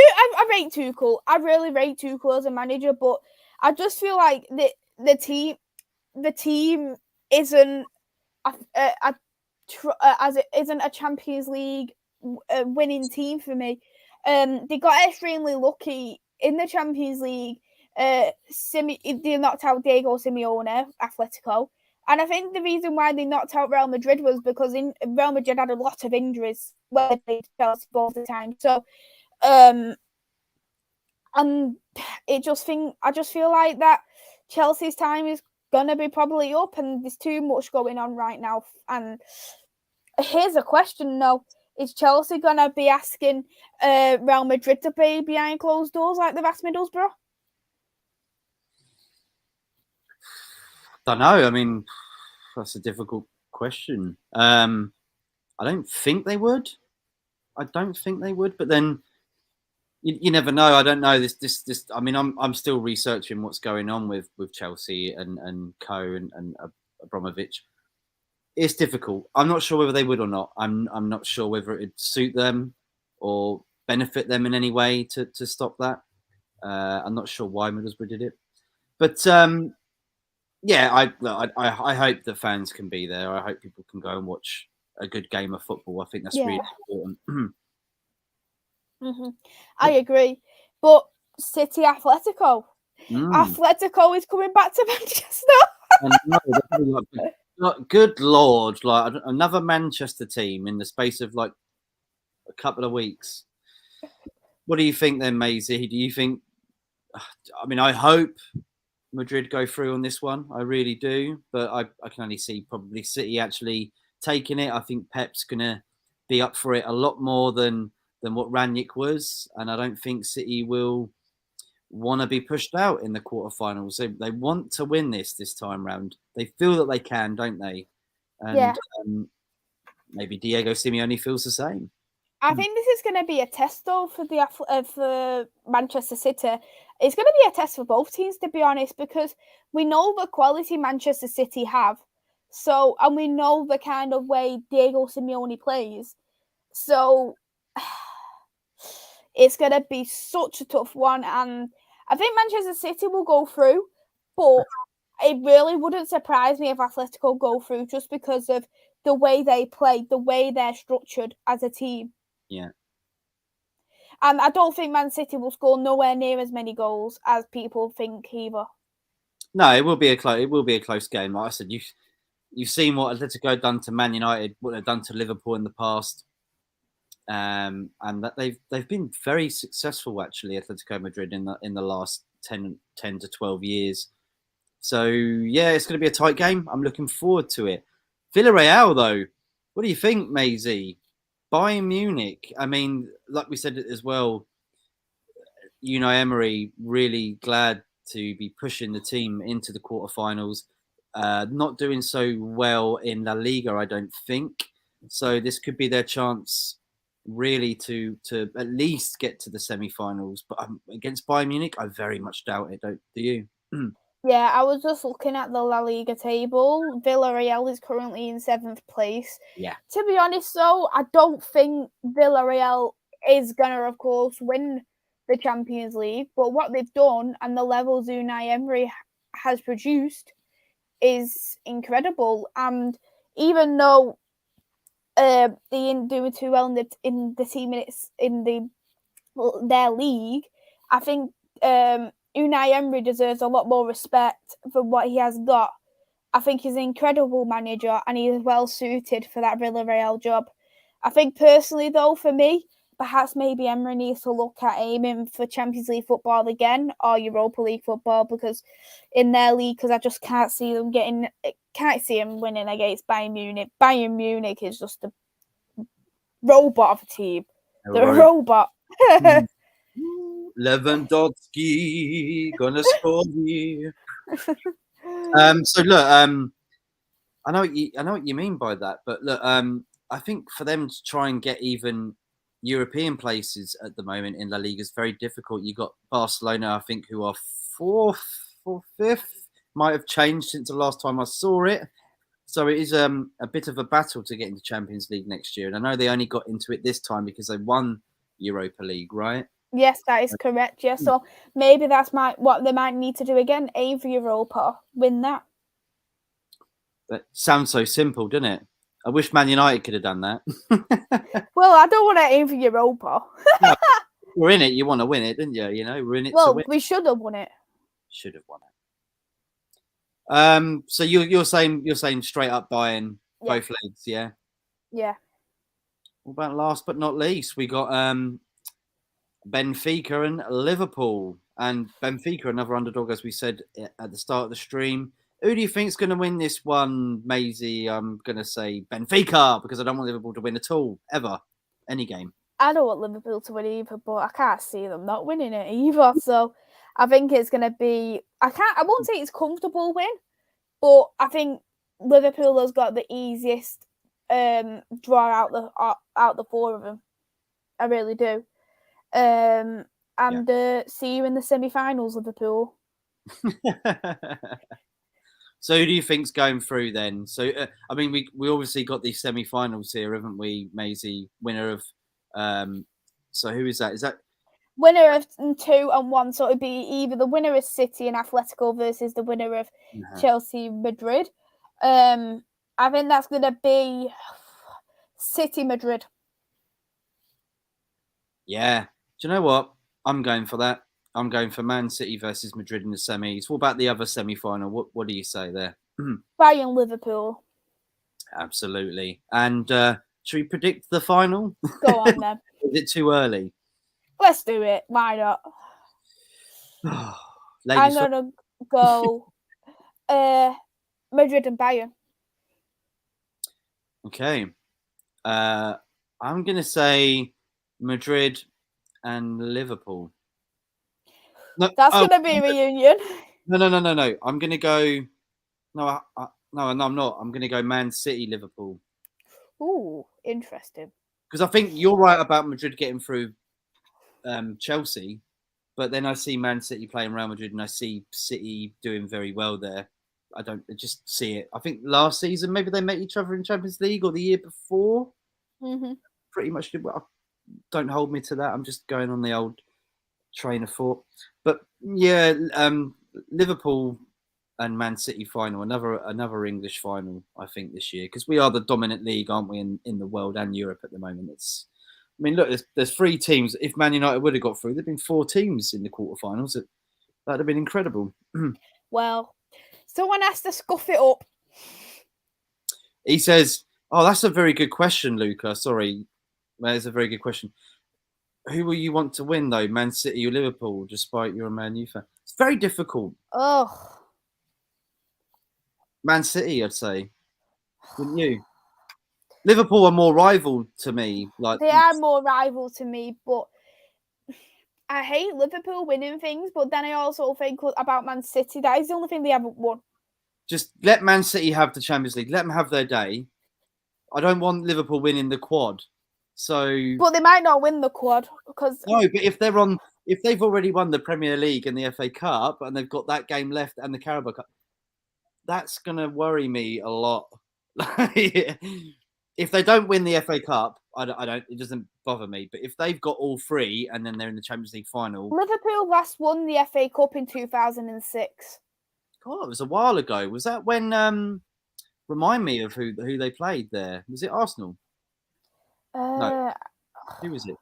rate Tuchel. I really rate Tuchel as a manager, but I just feel like the team isn't isn't a Champions League winning team for me. They got extremely lucky in the Champions League. They knocked out Diego Simeone, Atletico. And I think the reason why they knocked out Real Madrid was because Real Madrid had a lot of injuries when they played Chelsea all the time. So, and I just feel like that Chelsea's time is gonna be probably up, and there's too much going on right now. And here's a question though: is Chelsea gonna be asking Real Madrid to play behind closed doors like they've asked Middlesbrough? Don't know. I mean, that's a difficult question. I don't think they would. But then you never know. I don't know. This. I mean, I'm still researching what's going on with Chelsea and Co and Abramovich. It's difficult. I'm not sure whether they would or not. I'm not sure whether it'd suit them or benefit them in any way to stop that. I'm not sure why Middlesbrough did it, but yeah, I hope the fans can be there. I hope people can go and watch a good game of football. I think that's really important. Mm-hmm. I agree, but City Atletico. Atletico is coming back to Manchester. Good Lord, like another Manchester team in the space of like a couple of weeks. What do you think then, Maisy? Do you think? I mean, I hope Madrid go through on this one. I really do, but I can only see probably City actually taking it. I think Pep's gonna be up for it a lot more than what Ranić was, and I don't think City will want to be pushed out in the quarterfinals. They want to win this time round. They feel that they can, don't they? And maybe Diego Simeone feels the same. I think this is going to be a test, though, for Manchester City. It's going to be a test for both teams, to be honest, because we know the quality Manchester City have. So, and we know the kind of way Diego Simeone plays. So, it's going to be such a tough one. And I think Manchester City will go through, but it really wouldn't surprise me if Atletico go through just because of the way they play, the way they're structured as a team. Yeah. And I don't think Man City will score nowhere near as many goals as people think either. No, it will be a close game. Like I said, you've seen what Atletico done to Man United, what they've done to Liverpool in the past. And that they've been very successful actually, Atletico Madrid in the last 10 to 12 years. So yeah, it's going to be a tight game. I'm looking forward to it. Villarreal though, what do you think, Maisy? Bayern Munich. I mean, like we said as well, Unai Emery really glad to be pushing the team into the quarterfinals. Not doing so well in La Liga, I don't think. So this could be their chance really to at least get to the semi-finals. But against Bayern Munich, I very much doubt it. Do you? Yeah, I was just looking at the La Liga table. Villarreal is currently in 7th place. Yeah. To be honest, though, I don't think Villarreal is going to, of course, win the Champions League. But what they've done and the levels Unai Emery has produced is incredible. And even though they didn't do too well in the team minutes in their league, I think Unai Emery deserves a lot more respect for what he has got. I think he's an incredible manager and he is well suited for that Villarreal job. I think personally, though, for me, perhaps maybe Emery needs to look at aiming for Champions League football again or Europa League football because in their league, because I just can't see them winning against Bayern Munich. Bayern Munich is just a robot of a team. They're a robot. Lewandowski gonna score here. So look, I know what you mean by that, but look, I think for them to try and get even European places at the moment in La Liga is very difficult. You got Barcelona, I think, who are 4th or 5th, might have changed since the last time I saw it. So it is a bit of a battle to get into Champions League next year, and I know they only got into it this time because they won Europa League, right? Yes, that is correct. Yeah, so maybe that's what they might need to do again. Aim for Europa, win that. That sounds so simple, doesn't it? I wish Man United could have done that. Well, I don't want to aim for Europa. No, we're in it. You want to win it, didn't you? You know, we're in it. Well, to win. we should have won it. Should have won it. So you're saying straight up Bayern both legs, yeah? Yeah. What about last but not least? We got Benfica and Liverpool. And Benfica, another underdog, as we said at the start of the stream. Who do you think's going to win this one, Maisy? I'm going to say Benfica because I don't want Liverpool to win at all, ever, any game. I don't want Liverpool to win either, but I can't see them not winning it either. So I think it's going to be. I won't say it's comfortable win, but I think Liverpool has got the easiest draw out the four of them. I really do. See you in the semi-finals, Liverpool. So who do you think's going through then? So I mean, we obviously got these semi-finals here, haven't we, Maisy? Winner of so who is that? Is that winner of 2 and 1? So it'd be either the winner of City and Atletico versus the winner of Chelsea Madrid. I think that's going to be City Madrid. Yeah. Do you know what? I'm going for that. I'm going for Man City versus Madrid in the semis. What about the other semi-final? What do you say there? Bayern Liverpool. Absolutely. And should we predict the final? Go on then. Is it too early? Let's do it. Why not? I'm going to go Madrid and Bayern. Okay. I'm going to say Madrid and Liverpool. No, that's going to be a reunion. No. I'm going to go... No, I'm not. I'm going to go Man City, Liverpool. Ooh, interesting. Because I think you're right about Madrid getting through Chelsea, but then I see Man City playing Real Madrid and I see City doing very well there. I just see it. I think last season maybe they met each other in Champions League or the year before. Mm-hmm. Pretty much did well. Don't hold me to that. I'm just going on the old train of thought. But yeah, Liverpool and Man City final, another English final, I think, this year, because we are the dominant league, aren't we, in the world and Europe at the moment. I mean, look, there's 3 teams. If Man United would have got through, there'd been 4 teams in the quarterfinals. That'd have been incredible. Well, someone has to scuff it up. He says, "Oh, that's a very good question, Luca. Sorry, that's a very good question. Who will you want to win, though, Man City or Liverpool, despite you're a Man U fan?" It's very difficult. Oh. Man City, I'd say. Wouldn't you? Liverpool are more rival to me. They are more rival to me, but I hate Liverpool winning things, but then I also think about Man City. That is the only thing they haven't won. Just let Man City have the Champions League. Let them have their day. I don't want Liverpool winning the quad. So, but they might not win the quad because no. But if they've already won the Premier League and the FA Cup and they've got that game left and the Carabao Cup, that's gonna worry me a lot. If they don't win the FA Cup, I don't. It doesn't bother me. But if they've got all 3 and then they're in the Champions League final, Liverpool last won the FA Cup in 2006. God, it was a while ago. Was that when? Remind me of who they played there. Was it Arsenal? No. Who was it?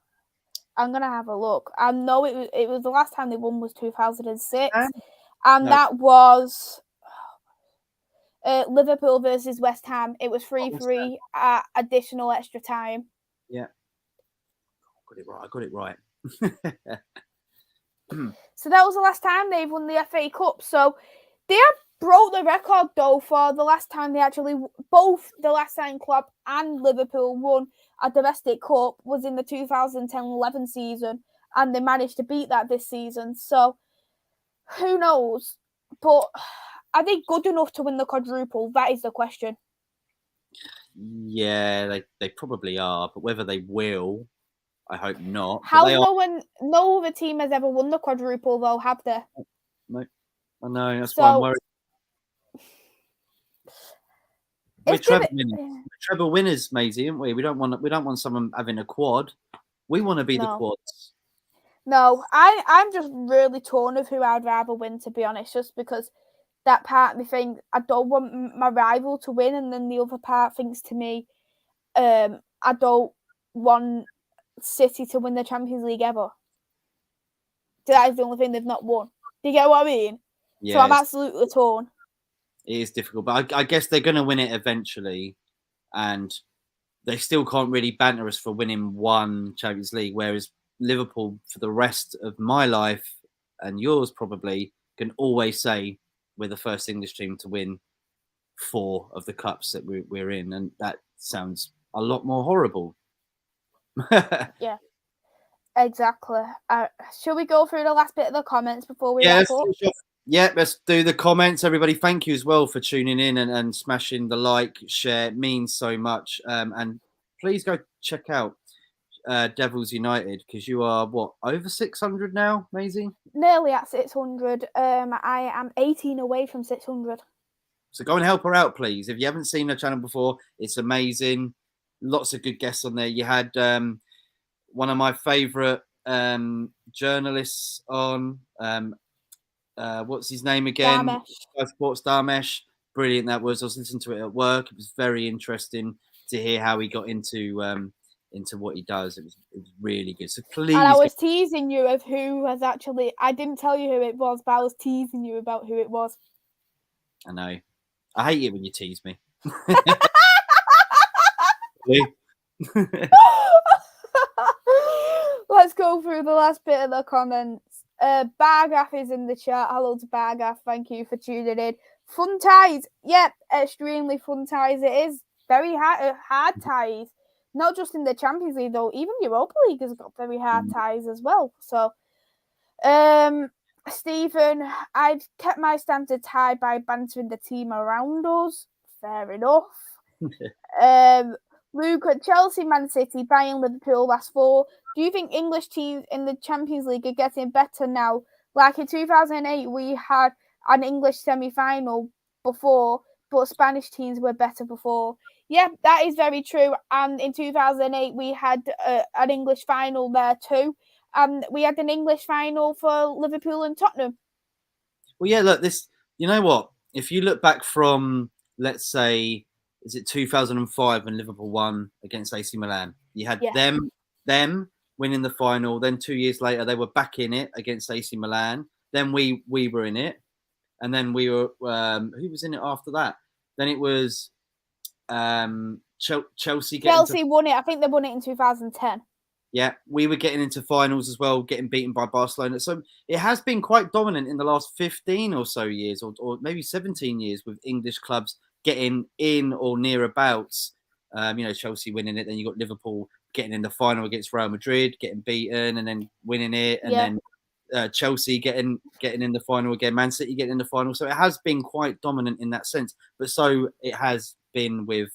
I'm gonna have a look. I know it was the last time they won was 2006, and that was Liverpool versus West Ham. It was 3-3 at additional extra time. Yeah, I got it right. So that was the last time they've won the FA Cup. So they have broke the record though for the last time they actually both the last time club and Liverpool won a domestic cup was in the 2010-11 season, and they managed to beat that this season. So who knows? But are they good enough to win the quadruple? That is the question. Yeah, they probably are, but whether they will, I hope not. No other team has ever won the quadruple though, have they? No, I know. That's why I'm worried. We're treble winners, Maisy, aren't we? We don't want someone having a quad. We want to be the quads. No, I'm just really torn of who I'd rather win, to be honest, just because that part of me thinks I don't want my rival to win, and then the other part thinks to me, I don't want City to win the Champions League ever. That is the only thing they've not won. Do you get what I mean? Yeah, so I'm absolutely torn. It is difficult, but I guess they're going to win it eventually, and they still can't really banter us for winning one Champions League, whereas Liverpool, for the rest of my life and yours probably, can always say we're the first English team to win 4 of the cups that we're in, and that sounds a lot more horrible. Yeah, exactly. Shall we go through the last bit of the comments before we wrap up? Yeah, let's do the comments. Everybody, thank you as well for tuning in and smashing the like, share. It means so much. And please go check out Devils United, because you are, what, over 600 now, Maisy? Nearly at 600. I am 18 away from 600. So go and help her out, please. If you haven't seen her channel before, it's amazing. Lots of good guests on there. You had one of my favourite journalists on. What's his name again? Sports Darmesh. Brilliant that was. I was listening to it at work. It was very interesting to hear how he got into what he does. It was really good. So please. And I was teasing you of who was actually. I didn't tell you who it was, but I was teasing you about who it was. I know. I hate it when you tease me. Let's go through the last bit of the comments. Bargaff is in the chat. Hello to Bargaff. Thank you for tuning in. Fun ties. Yep, extremely fun ties. It is very hard ties. Not just in the Champions League, though. Even Europa League has got very hard ties as well. So, Stephen, I've kept my standard high by bantering the team around us. Fair enough. Luke, Chelsea, Man City, Bayern, Liverpool, last 4. Do you think English teams in the Champions League are getting better now? Like in 2008, we had an English semi-final before, but Spanish teams were better before. Yeah, that is very true. And in 2008, we had an English final there too. We had an English final for Liverpool and Tottenham. Well, yeah, look, you know what? If you look back from, let's say, is it 2005 when Liverpool won against AC Milan? You had them winning the final. Then 2 years later, they were back in it against AC Milan. Then we were in it. And then we were, who was in it after that? Then it was Chelsea. Chelsea won it. I think they won it in 2010. Yeah, we were getting into finals as well, getting beaten by Barcelona. So it has been quite dominant in the last 15 or so years, or maybe 17 years, with English clubs getting in or nearabouts. Chelsea winning it. Then you got Liverpool getting in the final against Real Madrid, getting beaten, and then winning it. And then Chelsea getting in the final again. Man City getting in the final. So it has been quite dominant in that sense. But so it has been with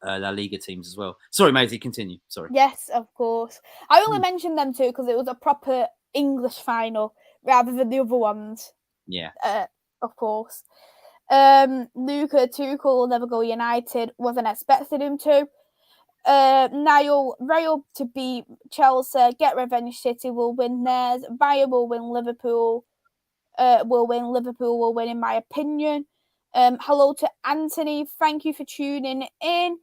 La Liga teams as well. Sorry, Maisy, continue. Sorry. Yes, of course. I only mentioned them too because it was a proper English final rather than the other ones. Yeah. Of course. Luca Tuchel will never go United. Wasn't expecting him to. Niall, Real to beat Chelsea. Get revenge. City will win theirs. Bayern will win. Liverpool will win. Liverpool will win, in my opinion. Hello to Anthony. Thank you for tuning in.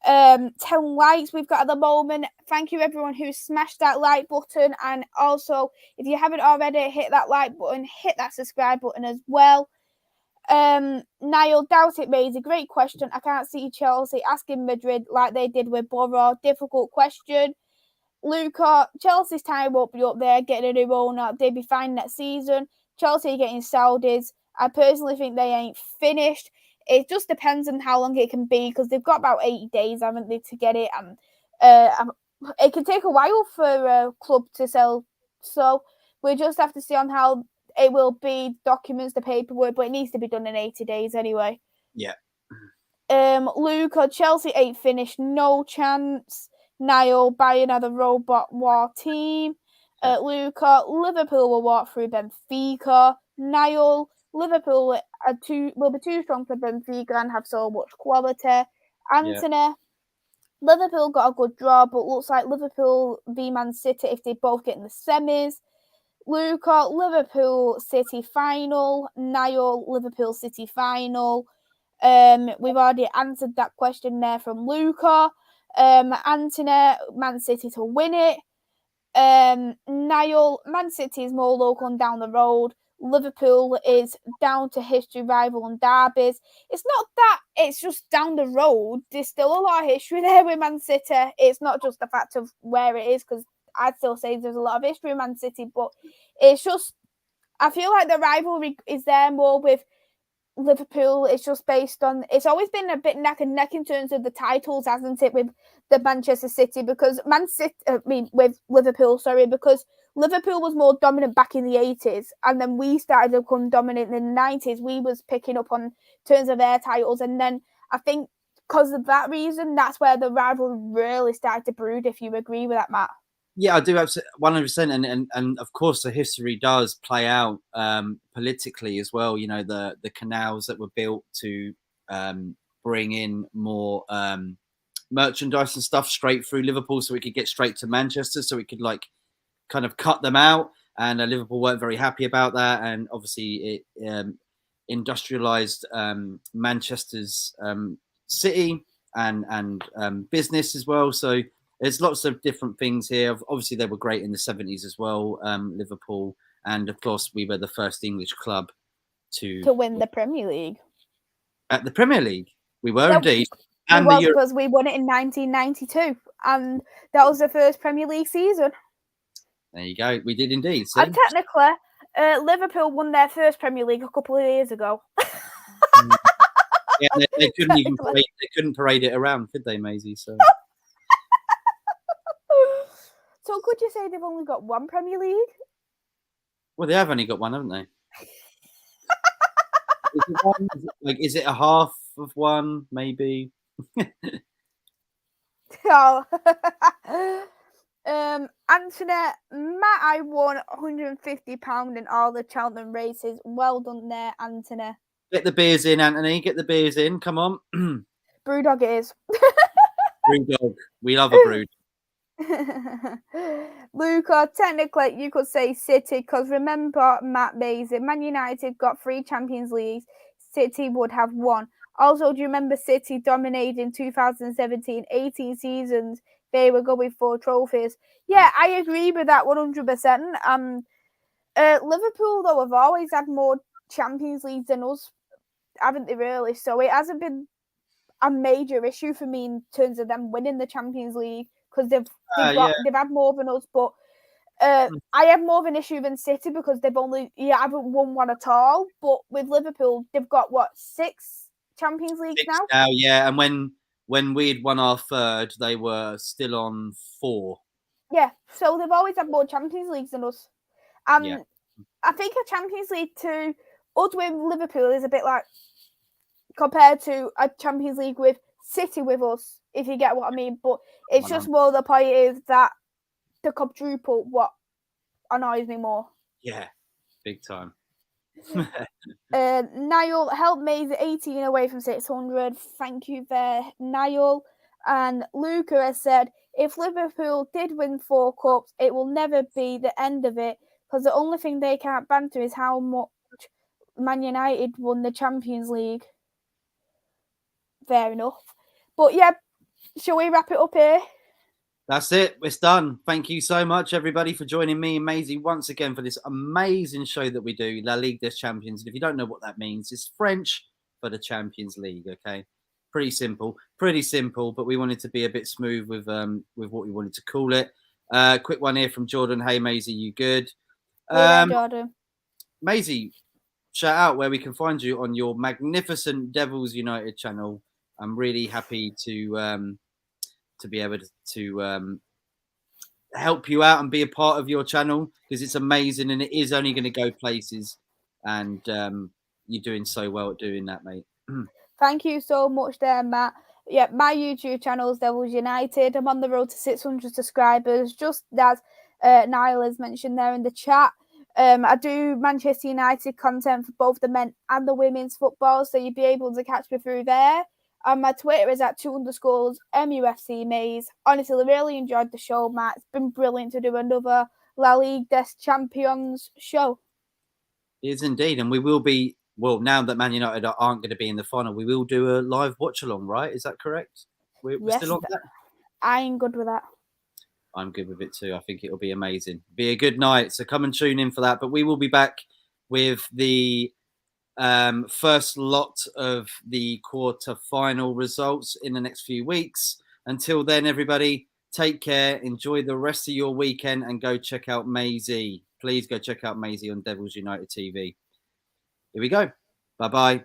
10 likes we've got at the moment. Thank you everyone who smashed that like button, and also if you haven't already, hit that like button, hit that subscribe button as well. Niall, doubt it, Maisy. Great question. I can't see Chelsea asking Madrid like they did with Borough. Difficult question. Luca, Chelsea's time won't be up there, getting a new owner. They'll be fine next season. Chelsea getting Saudis. I personally think they ain't finished. It just depends on how long it can be, because they've got about 80 days, haven't they, to get it. And it can take a while for a club to sell. So we just have to see on how it will be, documents, the paperwork, but it needs to be done in 80 days anyway. Yeah. Luca, Chelsea ain't finished. No chance. Niall, Bayern are the robot war team. Luca, Liverpool will walk through Benfica. Niall, Liverpool will be too strong for Benfica and have so much quality. Anthony, Liverpool got a good draw, but looks like Liverpool v Man City if they both get in the semis. Luca, Liverpool City final. Niall, Liverpool City final. We've already answered that question there from Luca. Anthony, Man City to win it. Niall, Man City is more local and down the road. Liverpool is down to history, rival and derbies. It's not that, it's just down the road. There's still a lot of history there with Man City. It's not just the fact of where it is, because I'd still say there's a lot of history in Man City, but it's just, I feel like the rivalry is there more with Liverpool is just based on, it's always been a bit neck and neck in terms of the titles, hasn't it, with the Manchester City, because with Liverpool, because Liverpool was more dominant back in the 80s, and then we started to become dominant in the 90s. We was picking up on terms of their titles, and then I think because of that reason, that's where the rivalry really started to brood, if you agree with that, Matt. Yeah, I do, 100%, and of course the history does play out politically as well. You know, the canals that were built to bring in more merchandise and stuff straight through Liverpool, so we could get straight to Manchester, so we could like kind of cut them out. And Liverpool weren't very happy about that, and obviously it industrialized Manchester's city and business as well. So there's lots of different things here. Obviously, they were great in the 70s as well, Liverpool. And, of course, we were the first English club to win the Premier League. At the Premier League. We were indeed. And because we won it in 1992. And that was the first Premier League season. There you go. We did indeed. See? And technically, Liverpool won their first Premier League a couple of years ago. Yeah, they couldn't even parade it around, could they, Maisy? So... So could you say they've only got one Premier League? Well, they have only got one, haven't they? Is it a half of one, maybe? Oh. Anthony, Matt, I won £150 in all the Cheltenham races. Well done there, Anthony. Get the beers in, Anthony. Get the beers in. Come on. Brewdog it is. Brewdog. We love a brew. Luca, technically you could say City, because remember, Matt, Maisy, Man United got 3 Champions Leagues. City would have 1. Also, do you remember City dominating 2017, 18 seasons? They were going for trophies. Yeah, I agree with that 100%. Liverpool, though, have always had more Champions Leagues than us, haven't they, really? So it hasn't been a major issue for me in terms of them winning the Champions League, because they've had more than us. But I have more of an issue than City, because they've haven't won one at all. But with Liverpool, they've got 6 Champions Leagues now? Yeah, and when we'd won our 3rd, they were still on 4. Yeah, so they've always had more Champions Leagues than us. Yeah. I think a Champions League to us with Liverpool is a bit like compared to a Champions League with City with us, if you get what I mean. But it's just more the point is that the quadruple what annoys me more. Yeah, big time. Niall, help Maisy 18 away from 600. Thank you there, Niall. And Luca has said, if Liverpool did win 4 cups, it will never be the end of it, because the only thing they can't banter is how much Man United won the Champions League. Fair enough. But yeah, shall we wrap it up here? That's it. It's done. Thank you so much, everybody, for joining me and Maisy once again for this amazing show that we do, La Ligue des Champions. And if you don't know what that means, it's French for the Champions League, okay? Pretty simple, but we wanted to be a bit smooth with what we wanted to call it. Quick one here from Jordan. Hey, Maisy, you good? Jordan. Maisy, shout out where we can find you on your magnificent Devils United channel. I'm really happy to be able to help you out and be a part of your channel, because it's amazing and it is only going to go places, and you're doing so well at doing that, mate. Thank you so much there, Matt. Yeah, my YouTube channel is Devils United. I'm on the road to 600 subscribers, just as Niall has mentioned there in the chat. I do Manchester United content for both the men and the women's football, so you'll be able to catch me through there. And my Twitter is at 2_MUFC Maze. Honestly, I really enjoyed the show, Matt. It's been brilliant to do another La Ligue des Champions show. It is indeed. And we will be, well, now that Man United aren't going to be in the final, we will do a live watch-along, right? Is that correct? We're still on that? I'm good with that. I'm good with it too. I think it'll be amazing. Be a good night. So come and tune in for that. But we will be back with the first lot of the quarter-final results in the next few weeks. Until then, everybody, take care. Enjoy the rest of your weekend and go check out Maisy. Please go check out Maisy on Devils United TV. Here we go. Bye-bye.